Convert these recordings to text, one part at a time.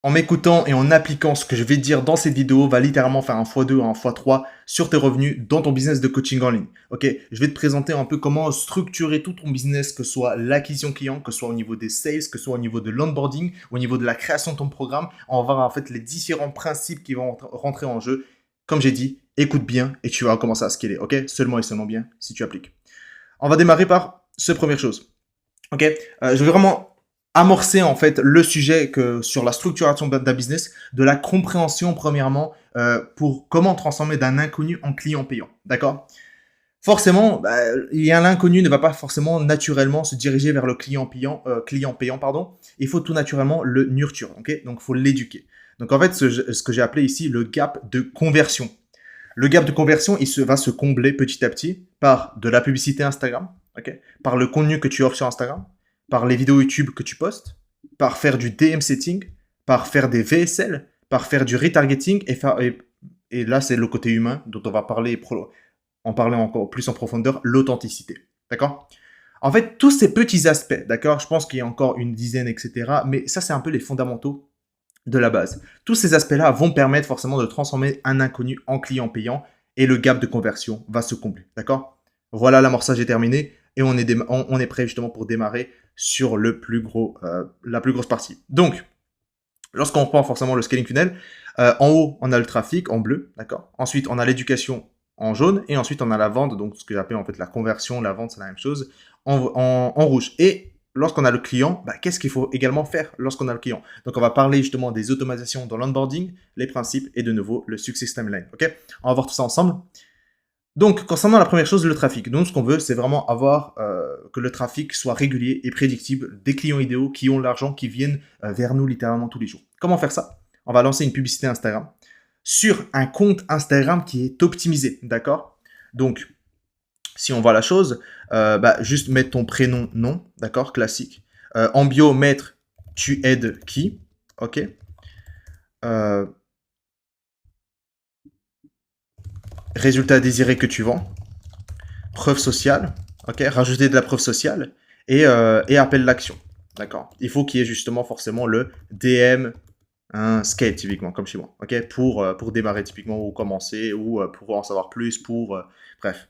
En m'écoutant et en appliquant ce que je vais te dire dans cette vidéo, va littéralement faire un x2, un x3 sur tes revenus dans ton business de coaching en ligne. Ok, je vais te présenter un peu comment structurer tout ton business, que ce soit l'acquisition client, que ce soit au niveau des sales, que ce soit au niveau de l'onboarding, au niveau de la création de ton programme. On va voir en fait les différents principes qui vont rentrer en jeu. Comme j'ai dit, écoute bien et tu vas commencer à scaler. Ok, seulement et seulement bien si tu appliques. On va démarrer par cette première chose. Ok, je vais vraiment amorcer en fait le sujet que sur la structuration d'un business, de la compréhension premièrement pour comment transformer d'un inconnu en client payant. D'accord? Forcément, l'inconnu ne va pas forcément naturellement se diriger vers le client payant, pardon. Il faut tout naturellement le nurture, ok? Donc il faut l'éduquer. Donc en fait, ce que j'ai appelé ici le gap de conversion. Le gap de conversion, va se combler petit à petit par de la publicité Instagram, ok, par le contenu que tu offres sur Instagram, par les vidéos YouTube que tu postes, par faire du DM setting, par faire des VSL, par faire du retargeting et là c'est le côté humain dont on va en parler encore plus en profondeur, l'authenticité. D'accord? En fait, tous ces petits aspects, d'accord, je pense qu'il y a encore une dizaine, etc. Mais ça, c'est un peu les fondamentaux de la base. Tous ces aspects-là vont permettre forcément de transformer un inconnu en client payant et le gap de conversion va se combler. D'accord? Voilà, l'amorçage est terminé et on est prêt justement pour démarrer sur la plus grosse partie. Donc, lorsqu'on prend forcément le scaling funnel, en haut, on a le trafic en bleu, d'accord? Ensuite, on a l'éducation en jaune et ensuite, on a la vente, donc ce que j'appelle en fait la conversion, la vente, c'est la même chose, en rouge. Et lorsqu'on a le client, qu'est-ce qu'il faut également faire lorsqu'on a le client? Donc, on va parler justement des automatisations dans l'onboarding, les principes et de nouveau le success timeline. Ok? On va voir tout ça ensemble. Donc, concernant la première chose, le trafic. Donc, ce qu'on veut, c'est vraiment avoir que le trafic soit régulier et prédictible, des clients idéaux qui ont l'argent, qui viennent vers nous littéralement tous les jours. Comment faire ça? On va lancer une publicité Instagram sur un compte Instagram qui est optimisé, d'accord? Donc, si on voit la chose, juste mettre ton prénom, nom, d'accord, classique. En bio, mettre tu aides qui, ok. Euh, Résultat désiré que tu vends, preuve sociale, ok, rajouter de la preuve sociale et appel l'action, d'accord. Il faut qu'il y ait justement forcément le DM, un skate typiquement, comme chez moi, ok, pour démarrer typiquement ou commencer ou pour en savoir plus, bref.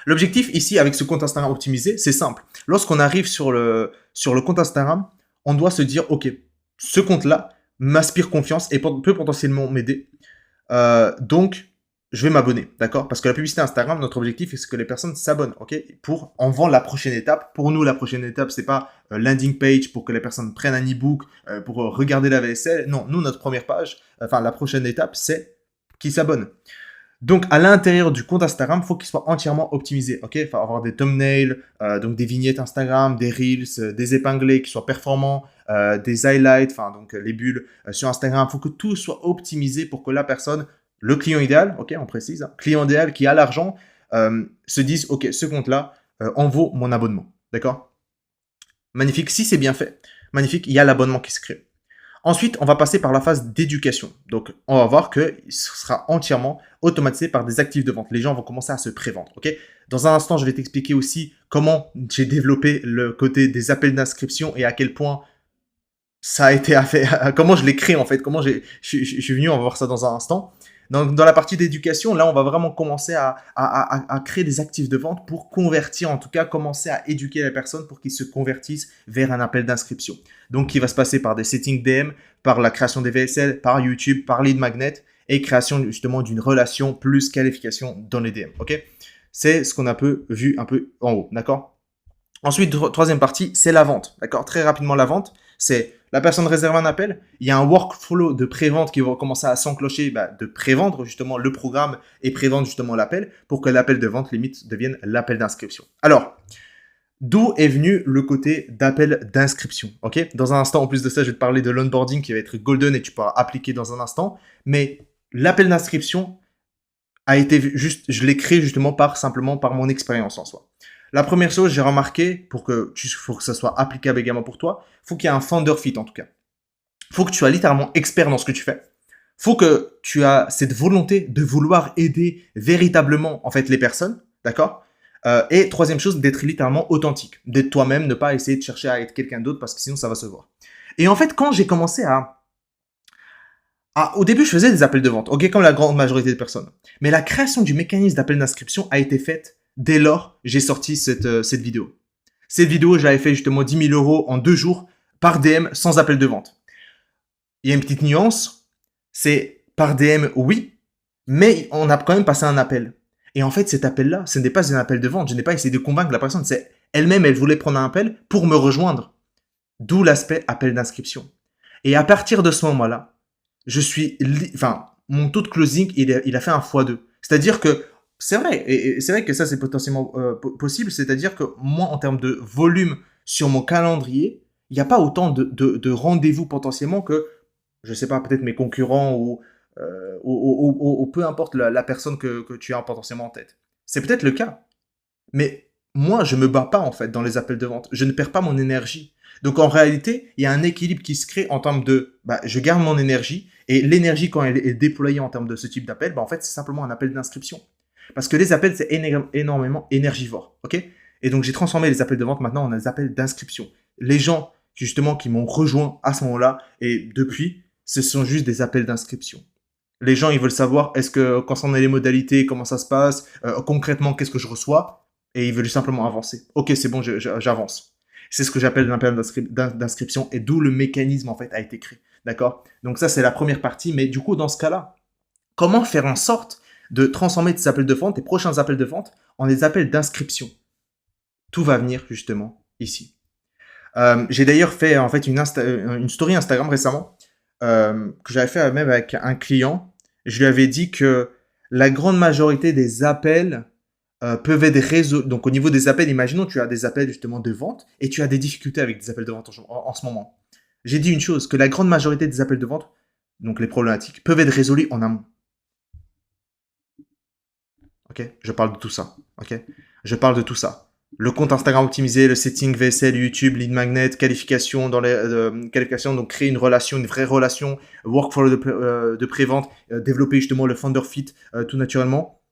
L'objectif ici avec ce compte Instagram optimisé, c'est simple. Lorsqu'on arrive sur le compte Instagram, on doit se dire, ok, ce compte-là m'inspire confiance et peut potentiellement m'aider. Donc, je vais m'abonner, d'accord? Parce que la publicité Instagram, notre objectif, c'est que les personnes s'abonnent, ok? Pour en vendre la prochaine étape. Pour nous, la prochaine étape, c'est pas landing page pour que les personnes prennent un e-book pour regarder la VSL. Non, nous, notre première page, enfin, la prochaine étape, c'est qu'ils s'abonnent. Donc, à l'intérieur du compte Instagram, il faut qu'il soit entièrement optimisé, ok? Il faut avoir des thumbnails, donc des vignettes Instagram, des reels, des épinglés qui soient performants, des highlights, enfin, donc les bulles sur Instagram. Il faut que tout soit optimisé pour que la personne, le client idéal, ok, on précise, hein, client idéal qui a l'argent, se dise, ok, ce compte-là en vaut mon abonnement, d'accord? Magnifique, si c'est bien fait, magnifique, il y a l'abonnement qui se crée. Ensuite, on va passer par la phase d'éducation. Donc, on va voir que ce sera entièrement automatisé par des actifs de vente. Les gens vont commencer à se prévendre. Ok. Dans un instant, je vais t'expliquer aussi comment j'ai développé le côté des appels d'inscription et à quel point ça a été fait, comment je l'ai créé en fait, je suis venu, on va voir ça dans un instant. Donc, dans la partie d'éducation, là, on va vraiment commencer à créer des actifs de vente pour convertir, en tout cas, commencer à éduquer les personnes pour qu'ils se convertissent vers un appel d'inscription. Donc, qui va se passer par des settings DM, par la création des VSL, par YouTube, par lead magnet et création justement d'une relation plus qualification dans les DM. Ok? C'est ce qu'on a vu un peu en haut, d'accord? Ensuite, troisième partie, c'est la vente. D'accord? Très rapidement, la vente, c'est la personne réserve un appel. Il y a un workflow de pré-vente qui va commencer à s'enclencher, de pré-vendre justement le programme et pré-vendre justement l'appel pour que l'appel de vente limite devienne l'appel d'inscription. Alors, d'où est venu le côté d'appel d'inscription? Ok? Dans un instant, en plus de ça, je vais te parler de l'onboarding qui va être golden et tu pourras appliquer dans un instant. Mais l'appel d'inscription a été je l'ai créé justement simplement par mon expérience en soi. La première chose, j'ai remarqué, pour que ça soit applicable également pour toi, faut qu'il y ait un founder fit en tout cas. Faut que tu sois littéralement expert dans ce que tu fais. Faut que tu as cette volonté de vouloir aider véritablement en fait les personnes, d'accord? Et troisième chose, d'être littéralement authentique, d'être toi-même, ne pas essayer de chercher à être quelqu'un d'autre parce que sinon ça va se voir. Et en fait, quand j'ai commencé Ah, au début, je faisais des appels de vente, ok, comme la grande majorité des personnes. Mais la création du mécanisme d'appel d'inscription a été faite dès lors j'ai sorti cette vidéo. Cette vidéo, j'avais fait justement 10 000 euros en 2 jours par DM sans appel de vente. Il y a une petite nuance, c'est par DM, oui, mais on a quand même passé un appel. Et en fait, cet appel-là, ce n'est pas un appel de vente. Je n'ai pas essayé de convaincre la personne. C'est elle-même, elle voulait prendre un appel pour me rejoindre. D'où l'aspect appel d'inscription. Et à partir de ce moment-là, mon taux de closing, il a fait un x2. C'est-à-dire que, c'est vrai, et c'est vrai que ça, c'est potentiellement possible. C'est-à-dire que moi, en termes de volume sur mon calendrier, il n'y a pas autant de rendez-vous potentiellement que, je sais pas, peut-être mes concurrents ou peu importe la personne que tu as potentiellement en tête. C'est peut-être le cas. Mais moi, je me bats pas en fait dans les appels de vente. Je ne perds pas mon énergie. Donc en réalité, il y a un équilibre qui se crée en termes de, je garde mon énergie et l'énergie quand elle est déployée en termes de ce type d'appel, en fait, c'est simplement un appel d'inscription. Parce que les appels, c'est énormément énergivore, ok? Et donc j'ai transformé les appels de vente maintenant en des appels d'inscription. Les gens justement qui m'ont rejoint à ce moment-là et depuis, ce sont juste des appels d'inscription. Les gens, ils veulent savoir, est-ce que, concernant les modalités, comment ça se passe, concrètement, qu'est-ce que je reçois, et ils veulent simplement avancer. Ok, c'est bon, j'avance. C'est ce que j'appelle l'appel d'inscription, et d'où le mécanisme, en fait, a été créé. D'accord? Donc ça, c'est la première partie, mais du coup, dans ce cas-là, comment faire en sorte de transformer tes appels de vente, tes prochains appels de vente, en des appels d'inscription? Tout va venir, justement, ici. J'ai d'ailleurs fait, en fait, une story Instagram récemment, que j'avais fait même avec un client. Je lui avais dit que la grande majorité des appels peuvent être résolus. Donc au niveau des appels, imaginons tu as des appels justement de vente et tu as des difficultés avec des appels de vente en ce moment. J'ai dit une chose, que la grande majorité des appels de vente, donc les problématiques, peuvent être résolus en amont. Ok? Je parle de tout ça. Ok? Je parle de tout ça. Le compte Instagram optimisé, le setting VSL, YouTube, lead magnet, qualification dans les qualifications, donc créer une relation, une vraie relation, workflow de pré-vente, développer justement le founder fit tout naturellement.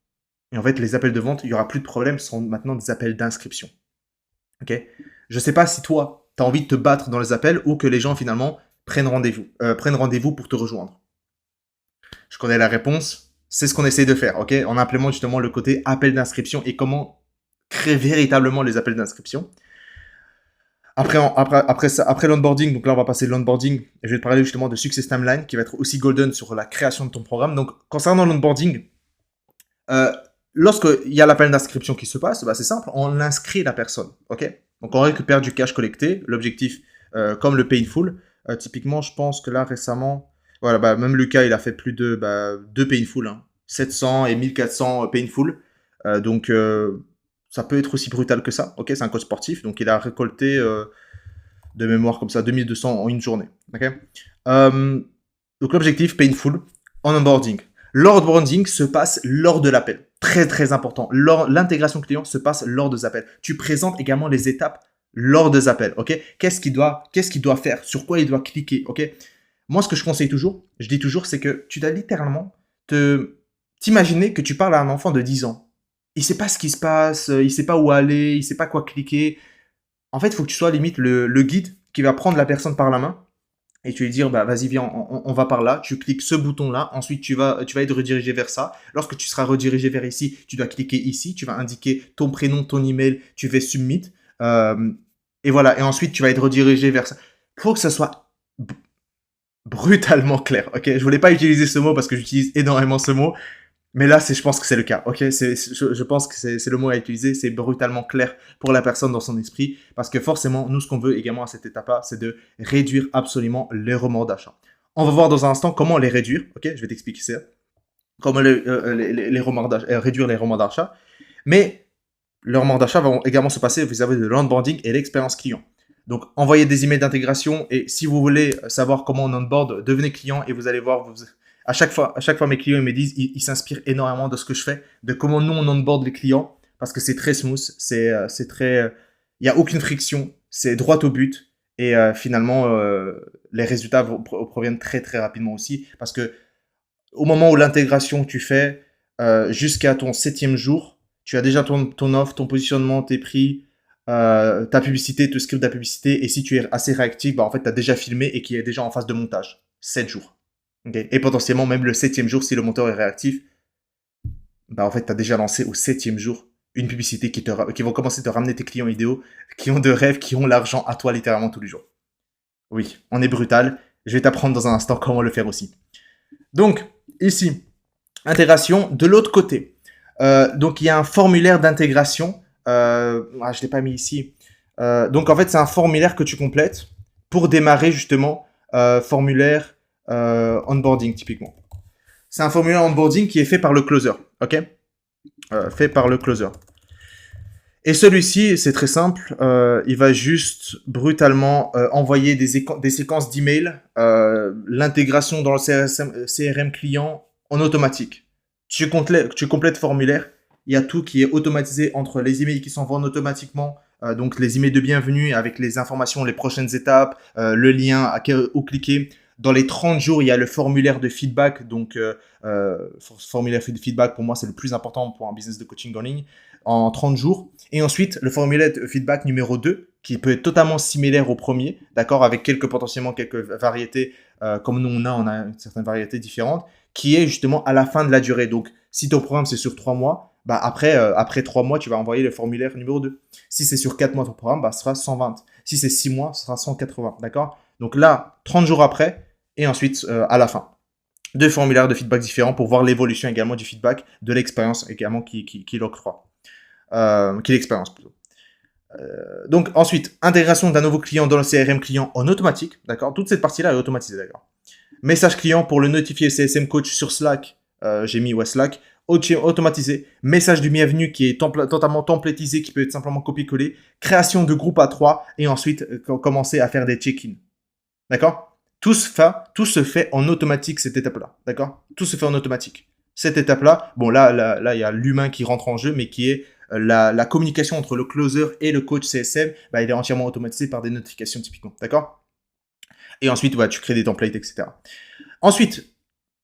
Et en fait, les appels de vente, il y aura plus de problème, ce seront maintenant des appels d'inscription. Ok? Je sais pas si toi, tu as envie de te battre dans les appels ou que les gens finalement prennent rendez-vous pour te rejoindre. Je connais la réponse. C'est ce qu'on essaie de faire. Ok? On implémente justement le côté appel d'inscription et comment créer véritablement les appels d'inscription. Après l'onboarding, donc là on va passer l'onboarding, et je vais te parler justement de Success Timeline qui va être aussi golden sur la création de ton programme. Donc concernant l'onboarding, lorsqu'il y a l'appel d'inscription qui se passe, c'est simple, on inscrit la personne, ok? Donc on récupère du cash collecté, l'objectif comme le painful. Typiquement, je pense que là récemment, voilà, même Lucas il a fait plus de 2 painful, hein, 700 et 1400 painful. Donc ça peut être aussi brutal que ça, ok? C'est un coach sportif, donc il a récolté de mémoire comme ça 2200 en une journée, ok? Donc l'objectif, painful, en onboarding. L'onboarding se passe lors de l'appel. Très très important. L'intégration client se passe lors des appels. Tu présentes également les étapes lors des appels, ok? Qu'est-ce qu'il doit faire? Sur quoi il doit cliquer, ok? Moi, ce que je conseille toujours, je dis toujours, c'est que tu dois littéralement t'imaginer que tu parles à un enfant de 10 ans. Il sait pas ce qui se passe, il sait pas où aller, il sait pas quoi cliquer. En fait, il faut que tu sois limite le guide qui va prendre la personne par la main et tu lui dire, vas-y, viens, on va par là, tu cliques ce bouton-là, ensuite tu vas être redirigé vers ça. Lorsque tu seras redirigé vers ici, tu dois cliquer ici, tu vas indiquer ton prénom, ton email, tu fais submit, et voilà, et ensuite tu vas être redirigé vers ça. Il faut que ça soit brutalement clair, ok? Je voulais pas utiliser ce mot parce que j'utilise énormément ce mot, mais là, je pense que c'est le cas, ok? Je pense que c'est le mot à utiliser, c'est brutalement clair pour la personne dans son esprit, parce que forcément, nous, ce qu'on veut également à cette étape-là, c'est de réduire absolument les remords d'achat. On va voir dans un instant comment les réduire, ok? Je vais t'expliquer ça. Comment les remords d'achat, réduire les remords d'achat. Mais les remords d'achat vont également se passer vis-à-vis de l'onboarding et l'expérience client. Donc, envoyez des emails d'intégration et si vous voulez savoir comment on onboard, devenez client et vous allez voir, à chaque fois, mes clients ils me disent, ils s'inspirent énormément de ce que je fais, de comment nous on onboard les clients, parce que c'est très smooth, c'est très, il n'y a aucune friction, c'est droit au but, et finalement les résultats proviennent très très rapidement aussi, parce que au moment où l'intégration que tu fais, jusqu'à ton 7e jour, tu as déjà ton offre, ton positionnement, tes prix, ta publicité, tout script de la publicité, et si tu es assez réactif, en fait, tu as déjà filmé et qui est déjà en phase de montage. 7 jours. Okay, et potentiellement même le 7e jour, si le moteur est réactif, bah en fait, tu as déjà lancé au 7e jour une publicité qui vont commencer à te ramener tes clients idéaux, qui ont de rêves, qui ont l'argent à toi littéralement tous les jours. Oui, on est brutal. Je vais t'apprendre dans un instant comment le faire aussi. Donc, ici, intégration de l'autre côté. Donc, il y a un formulaire d'intégration. Je ne l'ai pas mis ici. Donc, en fait, c'est un formulaire que tu complètes pour démarrer justement formulaire onboarding typiquement. C'est un formulaire onboarding qui est fait par le closer. Ok, fait par le closer. Et celui-ci, c'est très simple. Il va juste brutalement envoyer des séquences d'emails, l'intégration dans le CRM client en automatique. Tu complètes le formulaire. Il y a tout qui est automatisé entre les emails qui s'envoient automatiquement, donc les emails de bienvenue avec les informations, les prochaines étapes, le lien où cliquer. Dans les 30 jours, il y a le formulaire de feedback. Donc, formulaire de feedback, pour moi, c'est le plus important pour un business de coaching en ligne, en 30 jours. Et ensuite, le formulaire de feedback numéro 2, qui peut être totalement similaire au premier, d'accord, avec potentiellement quelques variétés, comme nous on a certaines variétés différentes, qui est justement à la fin de la durée. Donc, si ton programme c'est sur 3 mois, bah après 3 mois, tu vas envoyer le formulaire numéro 2. Si c'est sur 4 mois ton programme, bah, ce sera 120. Si c'est 6 mois, ce sera 180, d'accord? Donc là, 30 jours après, et ensuite à la fin. Deux formulaires de feedback différents pour voir l'évolution également du feedback, de l'expérience également qu'il octroie. Qu'il expérience plutôt. Donc ensuite, intégration d'un nouveau client dans le CRM client en automatique, d'accord? Toute cette partie-là est automatisée, d'accord? Message client pour le notifier CSM coach sur Slack, j'ai mis Slack, automatisé. Message du bienvenu qui est totalement templétisé, qui peut être simplement copié-collé. Création de groupe à 3 et ensuite commencer à faire des check-in, d'accord? Tout se fait en automatique, cette étape-là, d'accord? Tout se fait en automatique. Cette étape-là, bon là, il y a l'humain qui rentre en jeu, mais qui est la communication entre le closer et le coach CSM, bah, il est entièrement automatisé par des notifications typiquement, d'accord? Et ensuite, tu crées des templates, etc. Ensuite,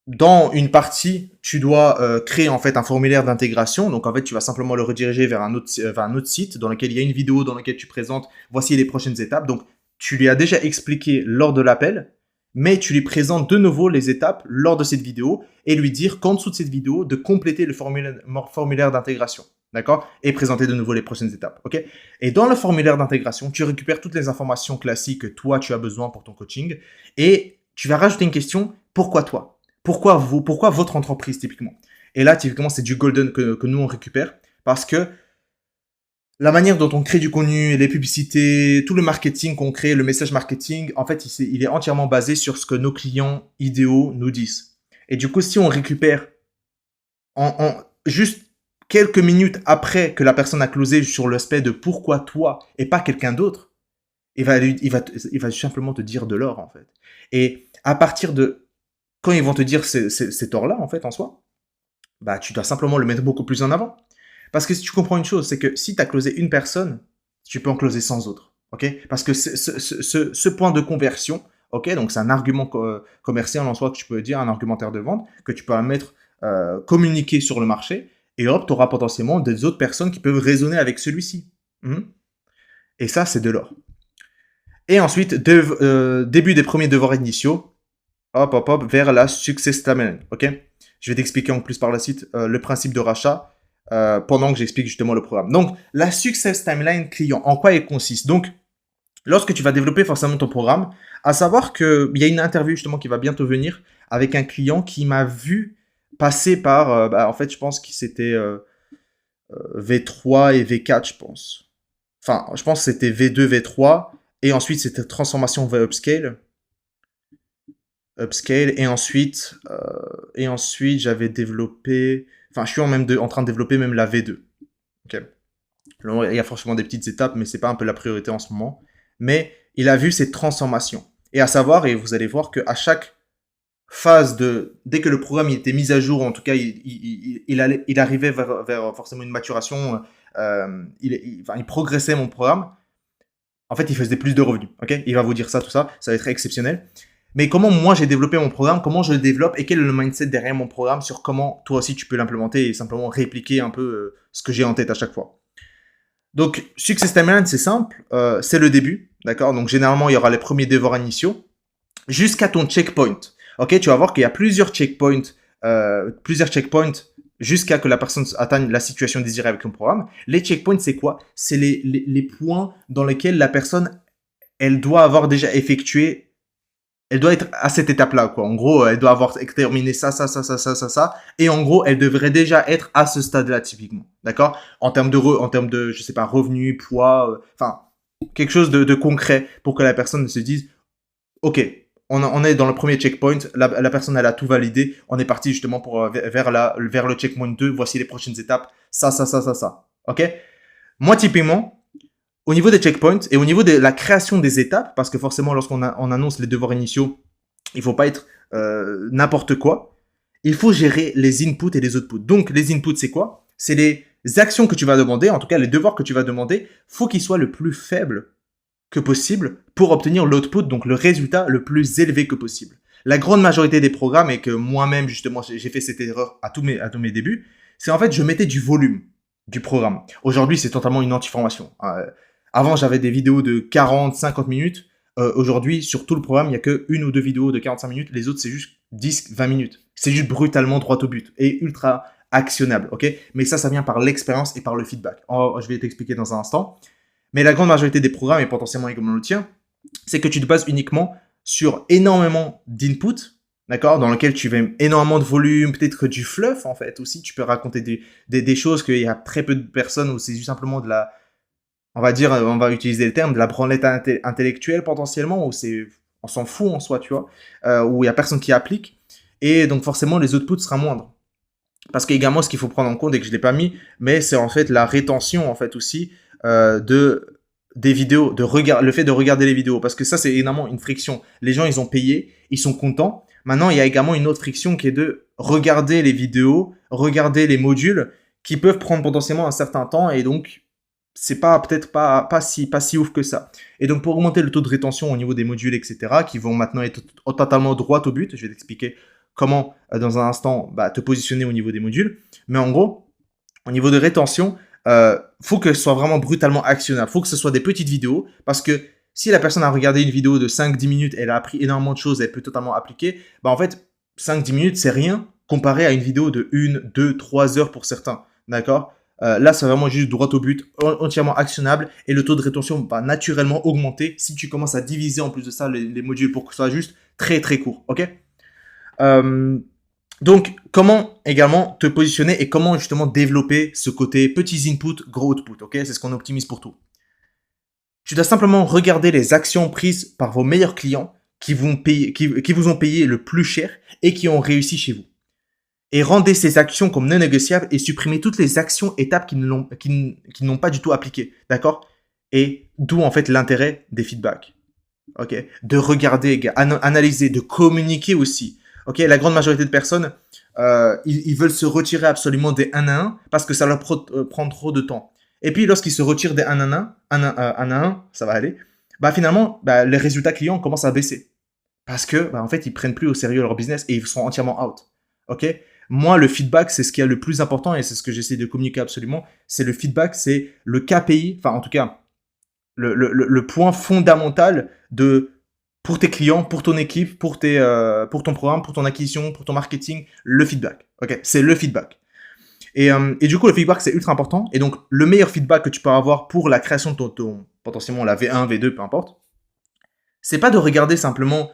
dans une partie, tu dois créer en fait un formulaire d'intégration. Donc en fait, tu vas simplement le rediriger vers un autre site dans lequel il y a une vidéo dans laquelle tu présentes voici les prochaines étapes. Donc tu lui as déjà expliqué lors de l'appel, mais tu lui présentes de nouveau les étapes lors de cette vidéo et lui dire qu'en dessous de cette vidéo, de compléter le formulaire d'intégration. D'accord? Et présenter de nouveau les prochaines étapes. Ok? Et dans le formulaire d'intégration, tu récupères toutes les informations classiques que toi, tu as besoin pour ton coaching et tu vas rajouter une question. Pourquoi toi? Pourquoi votre entreprise typiquement? Et là, typiquement, c'est du golden que nous, on récupère parce que la manière dont on crée du contenu, les publicités, tout le marketing qu'on crée, le message marketing, en fait, il est entièrement basé sur ce que nos clients idéaux nous disent. Et du coup, si on récupère juste quelques minutes après que la personne a closé sur l'aspect de pourquoi toi et pas quelqu'un d'autre, il va simplement te dire de l'or, en fait. Et à partir de quand ils vont te dire cet or-là, en fait, en soi, bah, tu dois simplement le mettre beaucoup plus en avant. Parce que si tu comprends une chose, c'est que si tu as closé une personne, tu peux en closer 100 autres. Ok? Parce que ce point de conversion, ok, donc c'est un argument commercial en soi que tu peux dire, un argumentaire de vente, que tu peux mettre, communiquer sur le marché, et hop, tu auras potentiellement des autres personnes qui peuvent raisonner avec celui-ci. Et ça, c'est de l'or. Et ensuite, début des premiers devoirs initiaux, hop, vers la success timeline. Ok? Je vais t'expliquer en plus par la suite le principe de rachat. Pendant que j'explique justement le programme. Donc, la Success Timeline client, en quoi elle consiste? Donc, lorsque tu vas développer forcément ton programme, à savoir qu'il y a une interview justement qui va bientôt venir avec un client qui m'a vu passer par, en fait, je pense que c'était V3 et V4, je pense. Enfin, je pense que c'était V2, V3, et ensuite c'était transformation vers Upscale, et ensuite j'avais développé... Enfin, je suis en train de développer même la V2. Okay. Il y a forcément des petites étapes, mais c'est pas un peu la priorité en ce moment. Mais il a vu cette transformation. Et à savoir, et vous allez voir qu'à chaque phase dès que le programme il était mis à jour, en tout cas, il arrivait vers forcément une maturation, il progressait mon programme. En fait, il faisait plus de revenus. Okay, il va vous dire ça, tout ça. Ça va être exceptionnel. Mais comment moi j'ai développé mon programme, comment je le développe et quel est le mindset derrière mon programme sur comment toi aussi tu peux l'implémenter et simplement répliquer un peu ce que j'ai en tête à chaque fois. Donc, Success Timeline, c'est simple, c'est le début, d'accord? Donc, généralement, il y aura les premiers devoirs initiaux jusqu'à ton checkpoint. Ok, tu vas voir qu'il y a plusieurs checkpoints jusqu'à que la personne atteigne la situation désirée avec le programme. Les checkpoints, c'est quoi? C'est les points dans lesquels la personne, elle doit avoir déjà effectué, elle doit être à cette étape-là, quoi. En gros, elle doit avoir terminé ça, et en gros, elle devrait déjà être à ce stade-là, typiquement. D'accord? En termes de, je sais pas, revenus, poids, enfin, quelque chose de concret pour que la personne se dise, ok, on est dans le premier checkpoint, la personne, elle a tout validé, on est parti justement pour, vers le checkpoint 2, voici les prochaines étapes, ça. Ok? Moi, typiquement, au niveau des checkpoints et au niveau de la création des étapes, parce que forcément, on annonce les devoirs initiaux, il ne faut pas être n'importe quoi. Il faut gérer les inputs et les outputs. Donc, les inputs, c'est quoi? C'est les actions que tu vas demander, en tout cas les devoirs que tu vas demander, faut qu'ils soient le plus faibles que possible pour obtenir l'output, donc le résultat le plus élevé que possible. La grande majorité des programmes, et que moi-même, justement, j'ai fait cette erreur à tous mes débuts, c'est en fait, je mettais du volume du programme. Aujourd'hui, c'est totalement une anti-formation. Avant, j'avais des vidéos de 40, 50 minutes. Aujourd'hui, sur tout le programme, il n'y a que une ou deux vidéos de 45 minutes. Les autres, c'est juste 10, 20 minutes. C'est juste brutalement droit au but et ultra actionnable, ok? Mais ça vient par l'expérience et par le feedback. Je vais t'expliquer dans un instant. Mais la grande majorité des programmes, et potentiellement également le tien, c'est que tu te bases uniquement sur énormément d'inputs, d'accord, dans lequel tu veux énormément de volume, peut-être du fluff, en fait, aussi. Tu peux raconter des choses qu'il y a très peu de personnes où c'est juste simplement de la, on va dire, on va utiliser le terme, de la branlette intellectuelle, potentiellement, où on s'en fout en soi, tu vois, où il y a personne qui applique. Et donc, forcément, les outputs seront moindres. Parce qu'également, ce qu'il faut prendre en compte, et que je l'ai pas mis, mais c'est en fait la rétention, en fait, aussi, des vidéos, le fait de regarder les vidéos, parce que ça, c'est énormément une friction. Les gens, ils ont payé, ils sont contents. Maintenant, il y a également une autre friction qui est de regarder les vidéos, regarder les modules, qui peuvent prendre potentiellement un certain temps, et donc, c'est peut-être pas si ouf que ça. Et donc, pour augmenter le taux de rétention au niveau des modules, etc., qui vont maintenant être totalement droit au but, je vais t'expliquer comment, dans un instant, te positionner au niveau des modules. Mais en gros, au niveau de rétention, faut que ce soit vraiment brutalement actionnable. Faut que ce soit des petites vidéos, parce que si la personne a regardé une vidéo de 5-10 minutes, elle a appris énormément de choses, elle peut totalement appliquer, en fait, 5-10 minutes, c'est rien comparé à une vidéo de 1, 2, 3 heures pour certains. D'accord? Là, c'est vraiment juste droit au but, entièrement actionnable, et le taux de rétention va naturellement augmenter si tu commences à diviser en plus de ça les modules pour que ce soit juste très très court. Ok? Donc, comment également te positionner et comment justement développer ce côté petits inputs, gros output, ok? C'est ce qu'on optimise pour tout. Tu dois simplement regarder les actions prises par vos meilleurs clients qui vous ont payé le plus cher et qui ont réussi chez vous. Et rendez ces actions comme non négociables et supprimez toutes les actions étapes qui n'ont pas du tout appliqué, d'accord? Et d'où en fait l'intérêt des feedbacks, ok? De regarder, analyser, de communiquer aussi. Ok, la grande majorité de personnes, ils veulent se retirer absolument des 1 à 1 parce que ça leur prend trop de temps. Et puis, lorsqu'ils se retirent des 1 à 1, ça va aller, finalement, les résultats clients commencent à baisser. Parce que, en fait, ils prennent plus au sérieux leur business et ils sont entièrement out. Ok? Moi, le feedback, c'est ce qui est le plus important et c'est ce que j'essaie de communiquer absolument. C'est le feedback, c'est le KPI, enfin, en tout cas, le point fondamental pour tes clients, pour ton équipe, pour ton programme, pour ton acquisition, pour ton marketing, le feedback. Ok, c'est le feedback. Et du coup, le feedback, c'est ultra important. Et donc, le meilleur feedback que tu peux avoir pour la création de potentiellement la V1, V2, peu importe, c'est pas de regarder simplement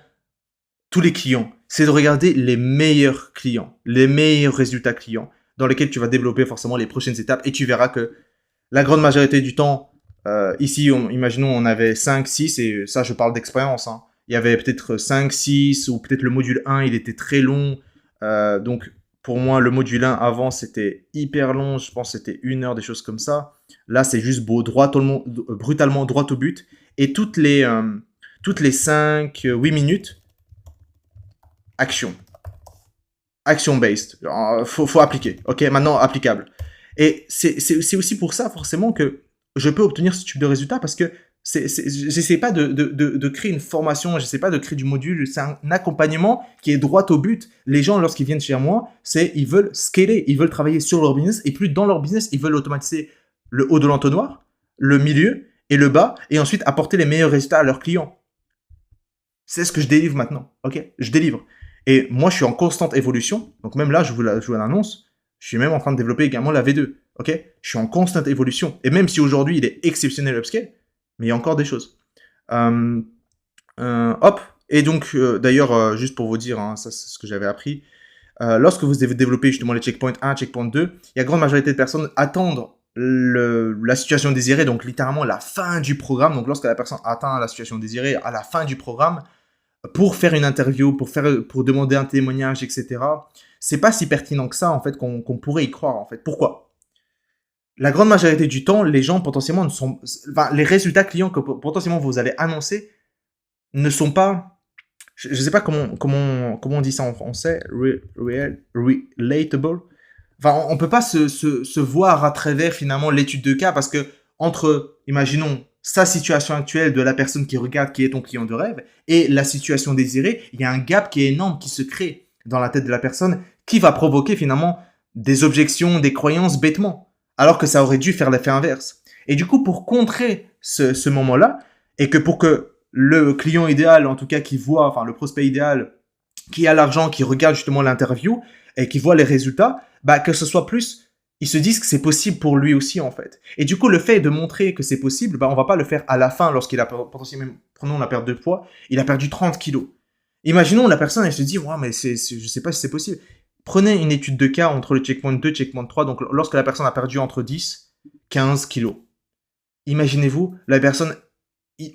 tous les clients, c'est de regarder les meilleurs clients, les meilleurs résultats clients, dans lesquels tu vas développer forcément les prochaines étapes. Et tu verras que la grande majorité du temps, ici, imaginons, on avait 5, 6, et ça, je parle d'expérience, hein. Il y avait peut-être 5, 6, ou peut-être le module 1, il était très long. Donc, pour moi, le module 1 avant, c'était hyper long. Je pense que c'était 1 heure, des choses comme ça. Là, c'est juste beau, brutalement droit au but. Et toutes les 5, 8 minutes, action. Action-based. Faut appliquer. Ok, maintenant, applicable. Et c'est aussi pour ça, forcément, que je peux obtenir ce type de résultat parce que j'essaie pas de créer une formation, j'essaie pas de créer du module, c'est un accompagnement qui est droit au but. Les gens, lorsqu'ils viennent chez moi, ils veulent scaler, ils veulent travailler sur leur business et plus dans leur business, ils veulent automatiser le haut de l'entonnoir, le milieu et le bas et ensuite apporter les meilleurs résultats à leurs clients. C'est ce que je délivre maintenant, ok? Je délivre. Et moi, je suis en constante évolution. Donc même là, je vous l'annonce, je suis même en train de développer également la V2. Ok, je suis en constante évolution. Et même si aujourd'hui, il est exceptionnel upscale, mais il y a encore des choses. Hop. Et donc, d'ailleurs, juste pour vous dire, hein, ça c'est ce que j'avais appris, lorsque vous avez développé justement les checkpoints 1, checkpoint 2, il y a grande majorité de personnes attendent la situation désirée, donc littéralement la fin du programme. Donc lorsque la personne atteint la situation désirée à la fin du programme, pour faire une interview, pour demander un témoignage, etc., c'est pas si pertinent que ça, en fait, qu'on pourrait y croire, en fait. Pourquoi? La grande majorité du temps, les gens potentiellement ne sont... Enfin, les résultats clients que potentiellement vous allez annoncer ne sont pas... Je ne sais pas comment on dit ça en français. Relatable. Enfin, on ne peut pas se voir à travers finalement l'étude de cas parce que entre, imaginons, sa situation actuelle de la personne qui regarde, qui est ton client de rêve, et la situation désirée, il y a un gap qui est énorme qui se crée dans la tête de la personne qui va provoquer finalement des objections, des croyances bêtement, alors que ça aurait dû faire l'effet inverse. Et du coup, pour contrer ce moment-là, et que pour que le client idéal, en tout cas qui voit, enfin le prospect idéal, qui a l'argent, qui regarde justement l'interview et qui voit les résultats, bah que ce soit plus, ils se disent que c'est possible pour lui aussi en fait. Et du coup, le fait de montrer que c'est possible, bah on va pas le faire à la fin lorsqu'il a potentiellement, prenons la perte de poids, il a perdu 30 kilos. Imaginons la personne, elle se dit, ouais, mais je sais pas si c'est possible. Prenez une étude de cas entre le checkpoint 2 et checkpoint 3, donc lorsque la personne a perdu entre 10, 15 kilos. Imaginez-vous, la personne,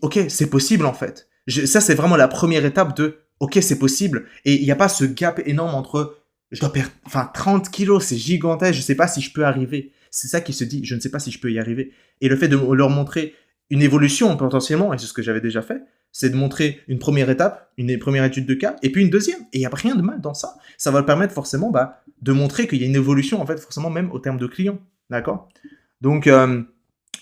ok, c'est possible en fait. Ça, c'est vraiment la première étape de, ok, c'est possible. Et il n'y a pas ce gap énorme entre, je dois perdre, enfin, 30 kilos, c'est gigantesque, je ne sais pas si je peux arriver. C'est ça qui se dit, je ne sais pas si je peux y arriver. Et le fait de leur montrer une évolution potentiellement, et c'est ce que j'avais déjà fait, c'est de montrer une première étape, une première étude de cas, et puis une deuxième. Et il n'y a rien de mal dans ça. Ça va permettre forcément de montrer qu'il y a une évolution, en fait, forcément même au terme de client. D'accord? Donc,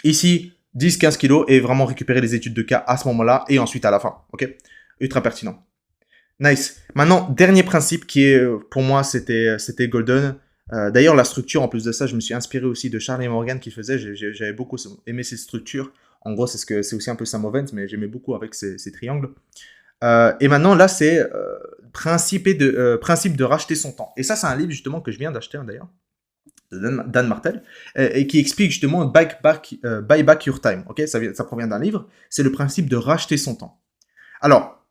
ici, 10-15 kilos et vraiment récupérer les études de cas à ce moment-là et ensuite à la fin. Ok? Ultra pertinent. Nice. Maintenant, dernier principe qui est, pour moi, c'était golden. D'ailleurs, la structure, en plus de ça, je me suis inspiré aussi de Charlie Morgan qui faisait. J'avais beaucoup aimé ses structures. En gros, c'est aussi un peu Sam Ovens, mais j'aimais beaucoup avec ces triangles. Et maintenant, là, c'est principe de racheter son temps. Et ça, c'est un livre justement que je viens d'acheter d'ailleurs, de Dan Martel, et qui explique justement buy back your time. Ok, ça provient d'un livre. C'est le principe de racheter son temps. Alors,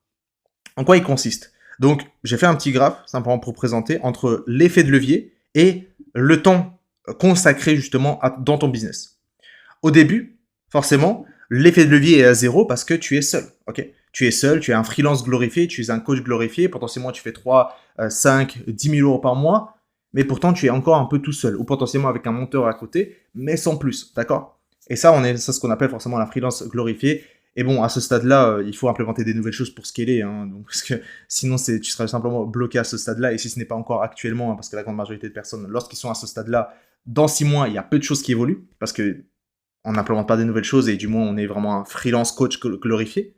en quoi il consiste? Donc, j'ai fait un petit graphe, simplement pour présenter, entre l'effet de levier et le temps consacré justement dans ton business. Au début, forcément, l'effet de levier est à zéro parce que tu es seul. Ok, tu es seul, tu es un freelance glorifié, tu es un coach glorifié, potentiellement tu fais 3, 5, 10 000 euros par mois, mais pourtant tu es encore un peu tout seul, ou potentiellement avec un monteur à côté, mais sans plus, d'accord? Et ça, c'est ce qu'on appelle forcément la freelance glorifiée. Et bon, à ce stade-là, il faut implémenter des nouvelles choses pour scaler, hein, donc, parce que sinon tu seras simplement bloqué à ce stade-là, et si ce n'est pas encore actuellement, hein, parce que la grande majorité de personnes, lorsqu'ils sont à ce stade-là, dans 6 mois, il y a peu de choses qui évoluent, parce que on n'implémente pas des nouvelles choses, et du moins, on est vraiment un freelance coach glorifié.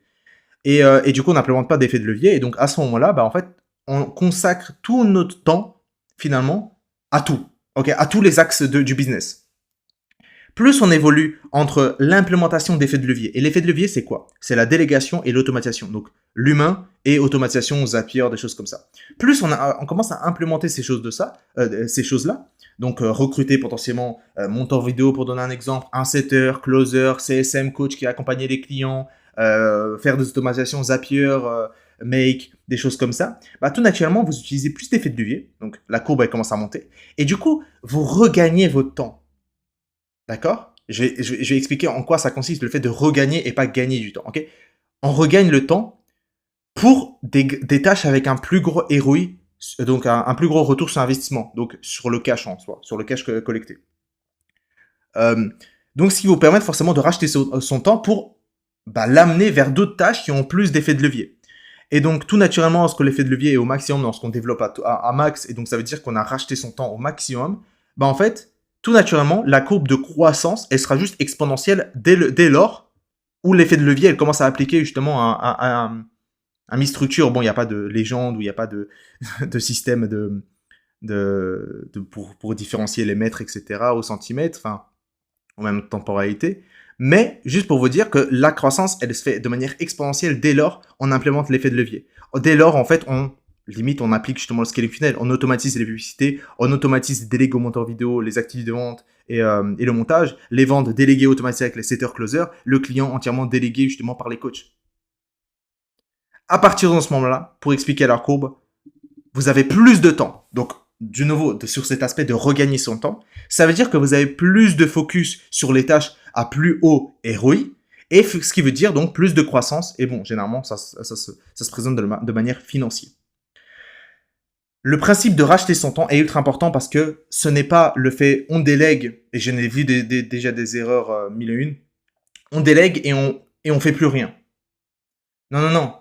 Et du coup, on n'implémente pas d'effet de levier, et donc à ce moment-là, en fait, on consacre tout notre temps, finalement, à tout, ok, à tous les axes du business. Plus on évolue entre l'implémentation d'effets de levier. Et l'effet de levier, c'est quoi? C'est la délégation et l'automatisation. Donc, l'humain et automatisation, Zapier, des choses comme ça. Plus on commence à implémenter ces choses-là. Donc, recruter potentiellement monteur vidéo pour donner un exemple, un setter, closer, CSM, coach qui accompagne les clients, faire des automatisations Zapier, Make, des choses comme ça. Tout naturellement, vous utilisez plus d'effets de levier. Donc, la courbe, elle commence à monter. Et du coup, vous regagnez votre temps. D'accord? Je vais expliquer en quoi ça consiste, le fait de regagner et pas gagner du temps. Ok? On regagne le temps pour des tâches avec un plus gros ROI, donc un plus gros retour sur investissement, donc sur le cash en soi, sur le cash collecté. Donc, ce qui vous permet forcément de racheter son temps pour l'amener vers d'autres tâches qui ont plus d'effet de levier. Et donc, tout naturellement, lorsque l'effet de levier est au maximum, lorsqu'on développe à max, et donc ça veut dire qu'on a racheté son temps au maximum, en fait, tout naturellement, la courbe de croissance, elle sera juste exponentielle dès lors où l'effet de levier, elle commence à appliquer justement un mi-structure. Bon, il n'y a pas de légende, ou il n'y a pas de système pour différencier les mètres, etc., au centimètre, enfin, en même temporalité. Mais juste pour vous dire que la croissance, elle se fait de manière exponentielle dès lors on implémente l'effet de levier. Dès lors, en fait, limite, on applique justement le scaling funnel. On automatise les publicités, on automatise les délègues au monteur vidéo, les activités de vente et le montage, les ventes déléguées automatisées avec les setters-closers, le client entièrement délégué justement par les coachs. À partir de ce moment-là, pour expliquer leur courbe, vous avez plus de temps. Donc, de nouveau, sur cet aspect de regagner son temps, ça veut dire que vous avez plus de focus sur les tâches à plus haut ROI, et ce qui veut dire donc plus de croissance. Et bon, généralement, ça se présente de manière financière. Le principe de racheter son temps est ultra important parce que ce n'est pas le fait on délègue, et je n'ai vu déjà des erreurs mille et une, on délègue et on fait plus rien. Non.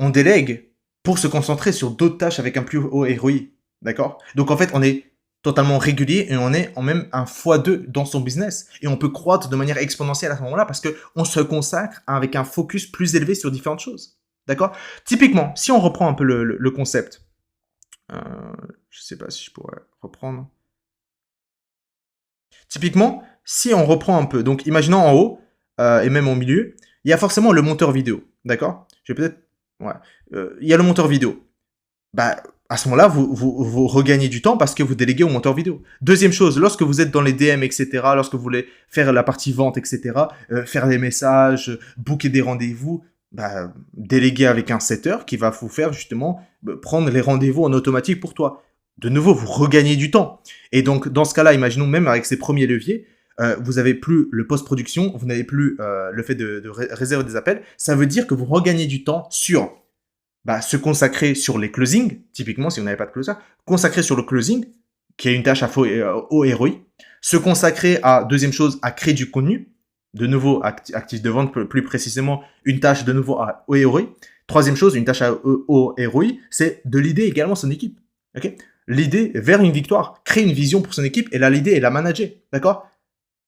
On délègue pour se concentrer sur d'autres tâches avec un plus haut ROI. D'accord? Donc en fait, on est totalement régulier et on est en même un x2 dans son business. Et on peut croître de manière exponentielle à ce moment-là parce qu'on se consacre avec un focus plus élevé sur différentes choses. D'accord? Typiquement, si on reprend un peu le concept, je ne sais pas si je pourrais reprendre. Typiquement, si on reprend un peu, donc imaginons en haut et même au milieu, il y a forcément le monteur vidéo. D'accord? Je vais peut-être... Ouais. Il y a le monteur vidéo. Bah, à ce moment-là, vous regagnez du temps parce que vous déléguez au monteur vidéo. Deuxième chose, lorsque vous êtes dans les DM, etc., lorsque vous voulez faire la partie vente, etc., faire des messages, booker des rendez-vous, bah, déléguer avec un setter qui va vous faire justement prendre les rendez-vous en automatique pour toi. De nouveau, vous regagnez du temps. Et donc, dans ce cas-là, imaginons même avec ces premiers leviers, vous n'avez plus le post-production, vous n'avez plus le fait de réserver des appels. Ça veut dire que vous regagnez du temps sur se consacrer sur les closings, typiquement si vous n'avez pas de closer, consacrer sur le closing, qui est une tâche à haut ROI, se consacrer à, deuxième chose, à créer du contenu, de nouveau actif de vente, plus précisément, une tâche de nouveau à haut ROI. Troisième chose, une tâche à haut ROI, c'est de l'idée également son équipe. Okay, l'idée vers une victoire, créer une vision pour son équipe et la l'idée et la manager. D'accord?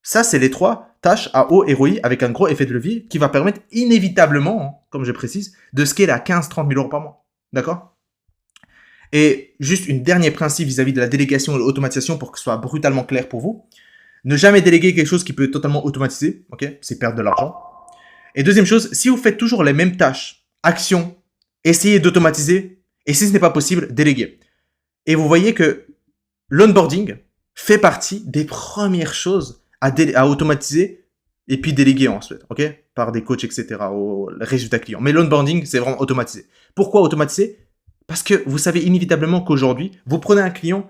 Ça, c'est les trois tâches à haut ROI avec un gros effet de levier qui va permettre inévitablement, comme je précise, de scaler à 15-30 000 euros par mois. D'accord? Et juste un dernier principe vis-à-vis de la délégation et de l'automatisation pour que ce soit brutalement clair pour vous. Ne jamais déléguer quelque chose qui peut être totalement automatisé. Ok? C'est perdre de l'argent. Et deuxième chose, si vous faites toujours les mêmes tâches, actions, essayez d'automatiser. Et si ce n'est pas possible, déléguer. Et vous voyez que l'onboarding fait partie des premières choses à automatiser et puis déléguer ensuite, ok, par des coachs, etc., aux résultats clients. Mais l'onboarding, c'est vraiment automatisé. Pourquoi automatiser? Parce que vous savez inévitablement qu'aujourd'hui, vous prenez un client,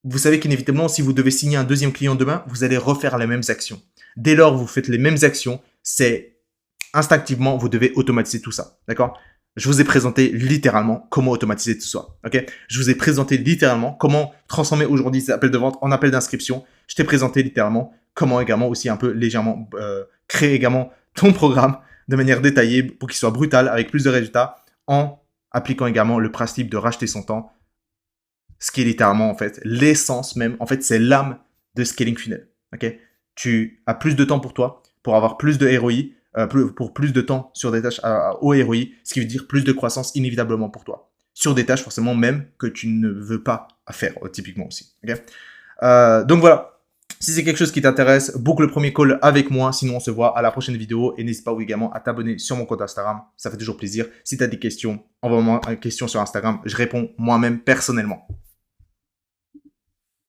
vous savez qu'inévitablement, si vous devez signer un deuxième client demain, vous allez refaire les mêmes actions. Dès lors, vous faites les mêmes actions, c'est instinctivement, vous devez automatiser tout ça, d'accord? Je vous ai présenté littéralement comment automatiser tout ça, ok? Je vous ai présenté littéralement comment transformer aujourd'hui ces appels de vente en appels d'inscription. Je t'ai présenté littéralement comment également aussi un peu légèrement créer également ton programme de manière détaillée pour qu'il soit brutal avec plus de résultats en appliquant également le principe de racheter son temps, ce qui est littéralement en fait l'essence même, en fait c'est l'âme de scaling funnel, ok? Tu as plus de temps pour toi, pour avoir plus de ROI, pour plus de temps sur des tâches à haut ROI, ce qui veut dire plus de croissance inévitablement pour toi. Sur des tâches forcément même que tu ne veux pas faire, typiquement aussi. Okay, donc voilà, si c'est quelque chose qui t'intéresse, boucle le premier call avec moi, sinon on se voit à la prochaine vidéo et n'hésite pas également à t'abonner sur mon compte Instagram, ça fait toujours plaisir. Si tu as des questions, envoie-moi une question sur Instagram, je réponds moi-même personnellement.